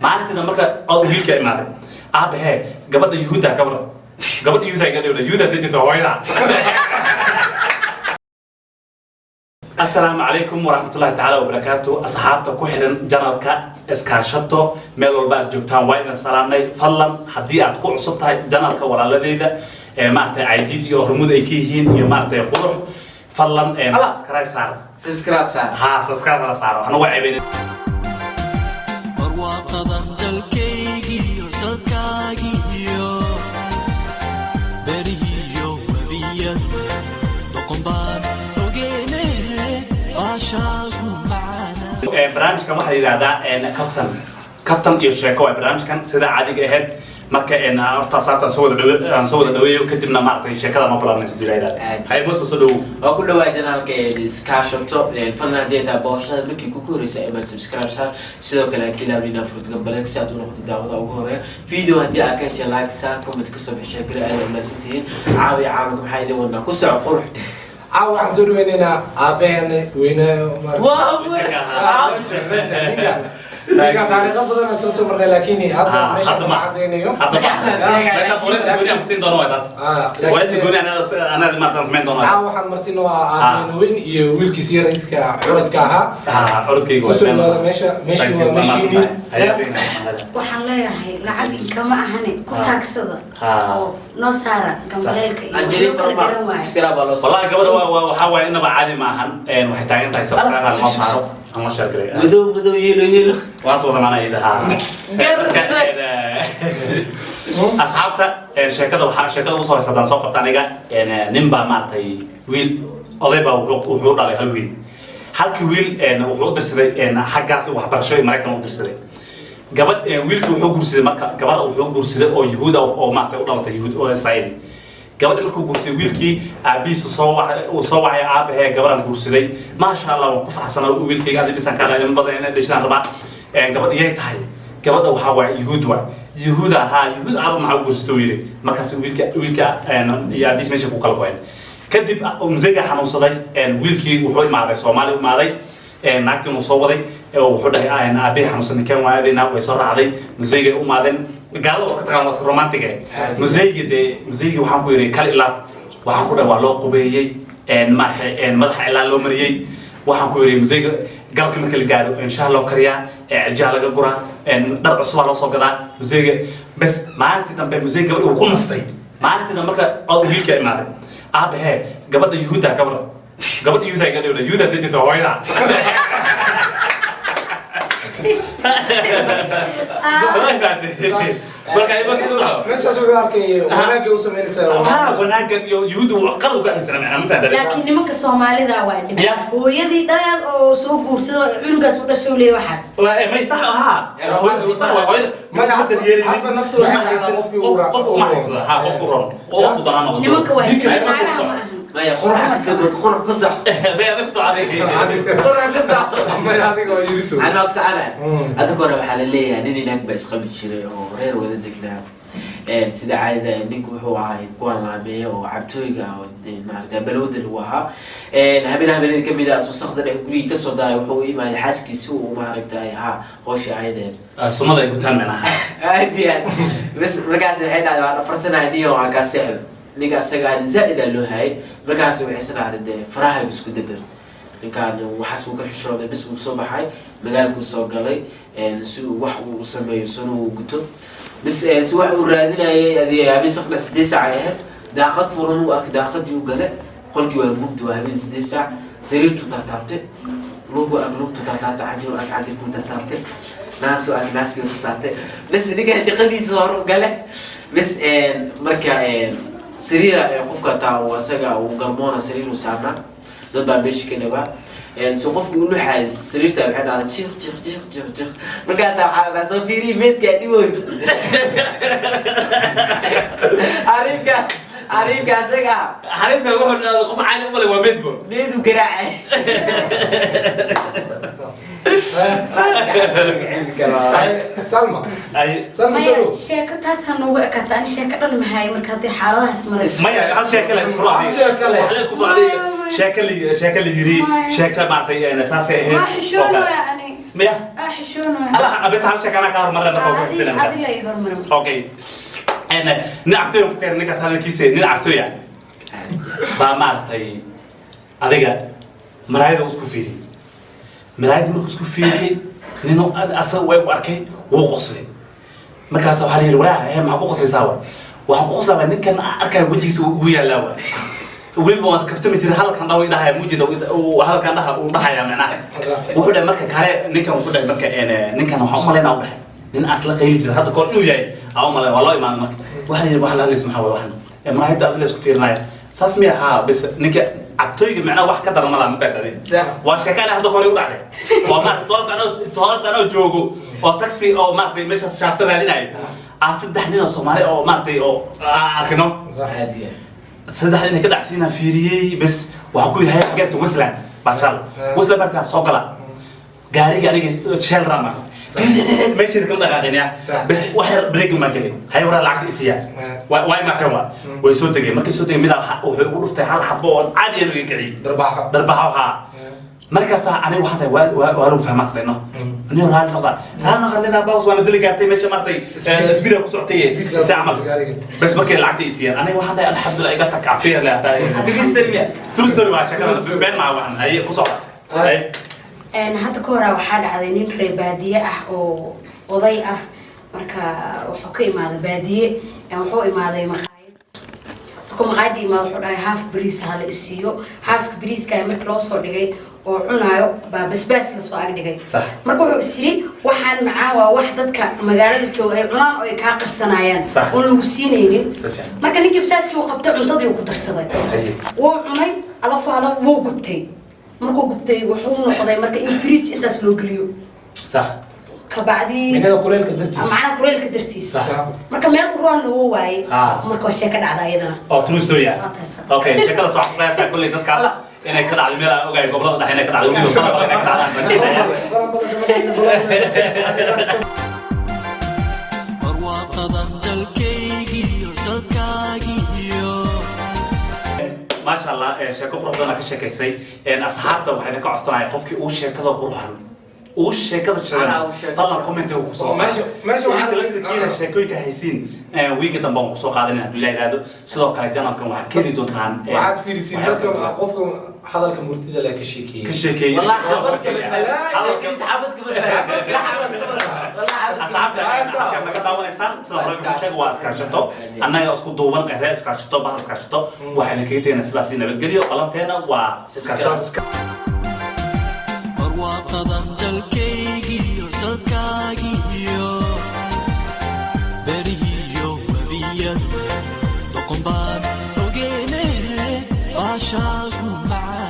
maalintii marka wiilka imaaday aabahe gabadha yuhuuda gabadha yuhuuda dadka hooyada السلام عليكم ورحمة الله تعالى وبركاته أصحابتا كحرن جنالكا إسكاشتو ميلو الباب جوكتان واينا سلامناي فضلا حدي أتكو عصبتها جنالكا ولا لديدا مارتي عيديد يو هرمود ايكيهين يو مارتي قروح فضلا سبسكرايب سار ها سبسكرايب على سار أنا وعي بيني barwaaqadan dalkaygiyo dalkaagiyo berihiyo webiyan doqonbaan ogeene aashaagu macaana barnaamijkan waxaa yidhaahdaa kaftan iyo sheeko waa barnaamijkan sida caadiga ahayd marka horta saabta aan soo wada dhaweeyo kadibna maartay sheekada ma bilaabnaysa dilayda hay boos soo dhaw oo ku dhawaad janaalka iskaashato fanaandeeda booshada markii ku kooraysa ama subscribe sar sidoo kale kilaabina furtga balak si aad u noqoto daawada ugu horeeya video hadii aad ka heshay like sar comment ka soo bixi kara aad ma sintiin caawiga maxay idin wadna ku soo qurux waxaan soo dhaweynayna aabeene weyne ninka taariikho badan aan soo marnay laakiin hadda meesha ma cadeynayo hadda ma forest gooni am siin doono wadaas forest gooni ana martaan sameyn doono waxaan martino aabeene weyn iyo wiilkiisa yariiska curadka ahaa curadkayga waa meesha waa meeshini waxaan leeyahay lacag kama ahane ku taagsada oo noo saara gambaleelka iyo anjeli farma subscribealo wallahi gabadha waxa way inaba caadi ma ahan waxay taagan tahay subscribe aan saaro ama shirkay مدو يلو واصل معنا إذا أصحابته شركة وصل صدام سوق تانيجا نمبا مارتي ويل أضيبه وحوض على هالويل هالكويل وحوض درسي حاجة وحبرشة مريكان ودرسي قبل ويل وحوض درسي مركا قبل وحوض درسي أو يهودا أو مارتي ولا يهود أو إسرائيل قبل إنكم درسي ويلكي عبيس وصوّع عابه قبل درسي ما شاء الله وقف حسن ويلكي قاعد بيسان كذا من بدأ ليش نربع قبل يتحي قبل وحوا يهودا يهود عرب مع درسي مركز ويلكا يا بيس ماشي كوكال كوين كدب مزيجا حنوصلي ويلكي وحول مع ذي صومالي ومع ذي ناكتي مصوّدي وحده أبي حنوصلني كان وعدينا ويصير علي مزيجا ومع ذي قالوا بس كتكلم بس رومانتيكة مزيج وحنا كويري كل إلا وحنا كنا والله قبيّي مدح إلا لو مريّي وحنا كويري مزيج قال كم كل قالوا إن شاء الله كريا عجالة جورا درب صوار صوغ كذا مزيج بس ما عرفت تنبه مزيج قبل وكل نستي ما عرفت تنبه مركا أول كلمة معه أبه قبل يهودا قبل يهودا تيجي توايدا marka ay bas ku soo meesha soo arkay wanaag uu sameeyay wanaag yuhuud qadu ka amisan ama taada laakiin nimanka Soomaalida waa dhib hooyadii dhalaad oo soo guursado cunugaas u dhashay leeyahay waxaas ma sax hooyada magaca daryeelin hadba naftu waxay qofkii uu raaco qof ma haysada qof ku ron oo fudana noqdo nimanka waa ما يقرح سبت قرح قصح بيعرف سعودي قرح قصح ما هذيك يرسو أنا أقص أنا أذكر بحال اللي يعني نك بس خبيت شيء أو غير ولا دكنا سيد عايدة نك هو عايد قوان لامية وعبتويجا ومارك بلود اللي وها هبنا كم إذا أصوص خدنا يقولي كسر دا وهو ما يحس كيسو ومارك تاي ها هوش عايدة سماه يقولون منها عادي بس مركز الحين هذا فرسنا هنيه وعكاسه نيجا سجاد زائد له هاي مركز وحسن على فراها بس كدبر إن كان وحسبوا كحشرة بس وصوب هاي مجال كوسو قلي نسوا وح وسمى يسونو وقتو بس سواء ورادنا هذه أبي سقنا 6 ساعات داخل فرن وأك داخل يو قلة قلك والمبد وهبين 6 ساعة سريرتو تتابت لوجو أغلوك تتابت عجل عجل كنت تتابت ناس والناس كنت تتابت بس نيجا جقدي صار قلة بس مركا سريرة قفكة تاو وسجا وقرمونا سرير وسامنا ضد بامبيش كده بقى سوقف يقول له حاجة سرير تاع بحد على تشيخ مركز على سفيري بيت قاعد يقول عارف سجا عارف يقول قف عالي ولا ومدبو بيدو قراعي سلمى سلمى شنو شيكة تاسها نوع كتاني شيكة أنا معي مركزي حارة اسمها اسمها هل شكلها اسمها شكل يري شكل معطي أنا أساسه ما حشونه يعني ميا حشون الله بس هل شكلنا كار مرة نقول في سنة هذه هي برمرة اوكي انا نعبتو كان نكاس هذا كيسه نعبتو يعني با مارتي adiga maraayada isku fiiri maraayada markuu isku fiiriyay nino asal way u arkay wuu qoslay markaas waxa la yiri waraa maxaa ku qoslaysaa waxa ku qoslaa ninkan arkay wajigiisa ugu yaalaa weliba waan kaftami jiray halkan dhaw idhahay muujida oo halkan dhaha uu dhahaya macnaha wuxuu dhahay marka kale ninkan wuxuu dhahay marka ninkan waxa u maleynaa u dhahay nin asla qayli jiray hadda koor inuu yahay aa u maleyn waa loo imaan marka waxa la yiri waxa la hadlays maxaa waxan maraayada adiga isku fiirinaya saas miya ha bis ninka عكتوي معنا واحد كدر ملا مفتدين وشكاني هذا كوري وراده وما تطلب أنا جوجو أو تاكسي أو مارتي مش شافتنا هذين أصدق حنين الصومالي أو مارتي أو أكنو عادي صدق حنين كده عسينا فيري بس وحكوي هاي حاجات وصلة باشال وصلة برتها سوقلا قاري قاري شال رامع ماشي كل دقيقة بس واحد بريك ما قلي هاي ورا العقد إسيا واي ما كوا ويسود تجي مركز يسود تجي مدا ويقولوا فتح على حبون عادي إنه يقعي دربحة ها مركز أنا واحد وارو فهم أصلنا أنا هذا نقطة هذا خلينا باوس وأنا دلي قاعد ماشي مرتي سبيرة وسعتية ساعة بس مركز العقد إسيا أنا واحد الحمد لله قلتك عفير لا ترسل مع شكل بين مع واحد هي قصة hadda ka horaa waxaa dhacday nin reer baadiye ah oo oday ah marka wuxuu ka imaaday baadiye wuxuu imaaday maqaayad markuu maqaayadda imaado wuxuu dhahay haaf bariis ha la isiiyo haafka bariiska marka loo soo dhigay oo cunaayo baa basbaas la soo ag dhigay marka wuxuu isiri waxaan macaan waa wax dadka magaalada jooga ay cunaan oo ay kaa qarsanayaan oo lagu siinaynin marka ninkii basbaaskii uu qabtay cuntadii uu ku darsaday wuu cunay alafaalo wuu gubtay markuu gubtay wuxuu noqday marka in fridge intaas loo geliyo صح kabacdi minada kuleelka dartiisa macna kuleelka dartiisa marka meel u roon loo waayay marka waa sheeka dhacda ayadana oo true story okay sheekada soo xaqaysa kulli dadkaas inay ka dhacdo meel aan ogaay gobolada dhaxayna ka dhacdo mid soo inay ka dhacdo barwaaqadan dalkaygiyo dalkaagiyo ما شاء الله شكو قروح دونا كشكي سي أصحابته وحنا كعصرنا يقفك وش كذا قروحا وش كذا شغل طلع كومنت وقصة ماشي وحنا كلمت كذا شكوي كهيسين ويجي تنبون قصة قاعدين هدول هذا سلوا كجانا كم واحد كذي دوت كان وعاد في رسيم قفكم حضرك مرتدى لك الشيكي كشكي والله حبتك بالفلاح حبتك بالفلاح أصحابنا كنا كداون إنسان سلوا رجل شيء واسكاشتو أنا أسكت دوبان إحنا إسكاشتو بحر إسكاشتو وحنا كيتين سلاسين بالجري وقلم تينا وإسكاشتو barwaaqadan dalkaygiyo dalkaagiyo berihiyo webiyadu doqon baan ogeene baashaagu macaan